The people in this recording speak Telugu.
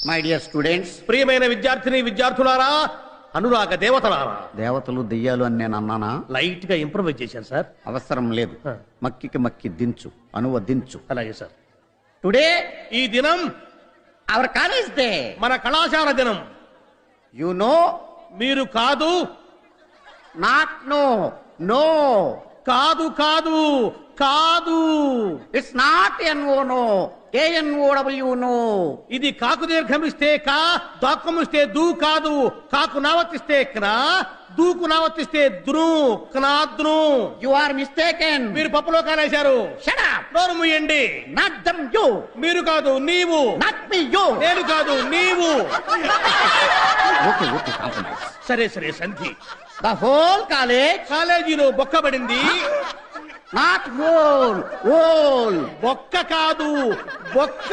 మై డియర్ స్టూడెంట్స్, ప్రియమైన విద్యార్థిని విద్యార్థులారా, అనురాగ దేవతలారా. దేవతలు దెయ్యాలు అని నేను అన్నానా? లైట్ గా ఇంప్రూవైజ్ చేశాను సార్. అవసరం లేదు. మక్కికి మక్కి దించు, అనువదించు. అలాగే సార్. టుడే ఈ దినం అవర్ కాలేజ్ డే, మన కళాశాల దినం. You know. మీరు కాదు. Not no. నో. కాదు కాదు కాదు. It's not N O no, A N O W know. ఇది కాకు దీర్ఘమిస్తే కా, దాక్కుమిస్తే దూ కాదు. కాకు నావర్తిస్తే క్నా, దూకు నావర్తిస్తే ద్రు, క్నాద్రు. You are mistaken. మీరు పప్పులో కాలేశారు. Shut up. నోరు మూయండి. Not dum you. మీరు కాదు నీవు. Not me you. నేను కాదు నీవు. Okay okay, compromise. సరే సరే సంధి. The whole college. కాలేజీలో బొక్కబడింది. Not whole, whole. బొక్క కాదు బొక్క.